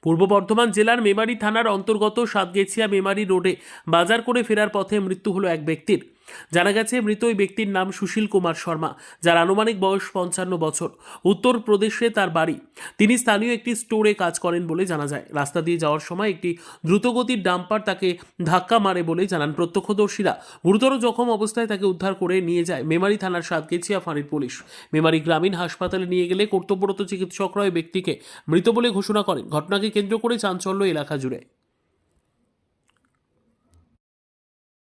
পূর্ব বর্ধমান জেলার মেমারি থানার অন্তর্গত সাতগেছিয়া মেমারি রোডে বাজার করে ফেরার পথে মৃত্যু হলো এক ব্যক্তির। জানা গেছে মৃত ওই ব্যক্তির নাম সুশীল কুমার শর্মা, যার আনুমানিক বয়স 55 বছর। উত্তরপ্রদেশে তার বাড়ি। তিনি স্থানীয় একটি স্টোরে কাজ করেন বলে জানা যায়। রাস্তা দিয়ে যাওয়ার সময় একটি দ্রুতগতির ডাম্পার তাকে ধাক্কা মারে বলে জানান প্রত্যক্ষদর্শীরা। গুরুতর জখম অবস্থায় তাকে উদ্ধার করে নিয়ে যায় মেমারি থানার সাতগেছিয়া ফাঁড়ির পুলিশ। মেমারি গ্রামীণ হাসপাতালে নিয়ে গেলে কর্তব্যরত চিকিৎসকরা ওই ব্যক্তিকে মৃত বলে ঘোষণা করেন। ঘটনাকে কেন্দ্র করে চাঞ্চল্য এলাকা জুড়ে।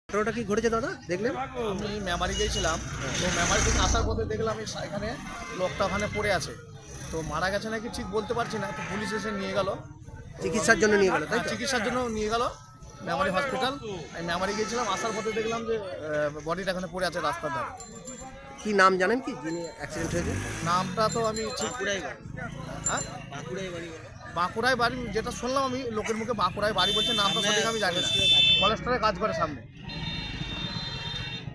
ঘটনাটা কি ঘটেছে দাদা দেখলেন? আমি মেমারি গিয়েছিলাম, তো মেমারি থেকে আসার পথে দেখলাম এখানে লোকটা ওখানে পড়ে আছে। তো মারা গেছে নাকি ঠিক বলতে পারছি না। তো পুলিশ এসে নিয়ে গেল, চিকিৎসার জন্য নিয়ে গেল, তাই তো? চিকিৎসার জন্য নিয়ে গেল মেমারি হসপিটাল। আমি মেমারি গিয়েছিলাম, আসার পথে দেখলাম যে বডিটা এখানে পড়ে আছে রাস্তার ধারে। কি নাম জানেন কি যিনি অ্যাক্সিডেন্ট হয়েছে? নামটা তো আমি ঠিক হ্যাঁ বাঁকুড়ায় বাড়ি, যেটা শুনলাম আমি লোকের মুখে বাঁকুড়ায় বাড়ি বলছে, নামটা সঠিক আমি জানি না। কলেস্টরে কাজ করে সামনে।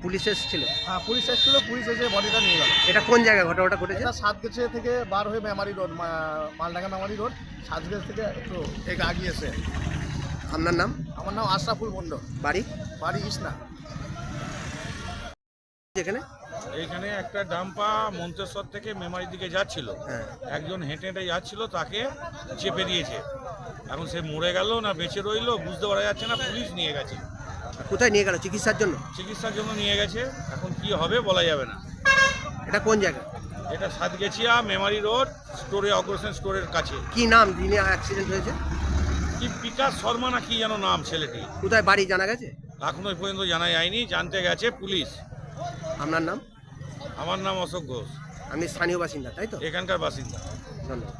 পুলিশ এসেছিল? হ্যাঁ পুলিশ এসেছিল, পুলিশ এসে বডিটা নিয়ে গেল। এটা কোন জায়গায় ঘটনাটা ঘটেছে? এটা সাতগেছিয়া থেকে বার হয়ে মেমারি রোড, মালডাঙ্গা মেমারি রোড, সাতগেছিয়া থেকে একটু আগিয়ে এসে। আপনার নাম? আমার নাম আশরাফুল মন্ডল, বাড়ি? বাড়ি ইসনা। এখানে এইখানে একটা ডাম্পা মন্তেশ্বর থেকে মেমারির দিকে যাচ্ছিল, হ্যাঁ। একজন হেঁটে হেঁটে যাচ্ছিল, তাকে চেপে দিয়েছে। এখন সে মরে গেল না বেঁচে রইলো বুঝতে পারা যাচ্ছে না। পুলিশ নিয়ে গেছে, কোথায় নিয়ে গেল চিকিৎসার জন্য? চিকিৎসার জন্য নিয়ে গেছে। এখন কি হবে বলা যাবে না। এটা কোন জায়গা? এটা সাতগেছিয়া মেমারি রোড স্টোরে, অগ্রসেন স্টোরের কাছে। কি নাম যিনি অ্যাক্সিডেন্ট হয়েছে? কি বিকাশ শর্মা না কি যেন নাম ছেলেটি, কোথায় বাড়ি জানা গেছে? এখনো পর্যন্ত জানা যায়নি, জানতে গেছে পুলিশ। আপনার নাম? আমার নাম অশোক ঘোষ, আপনি স্থানীয় বাসিন্দা, তাই তো? এখানকার বাসিন্দা। ধন্যবাদ।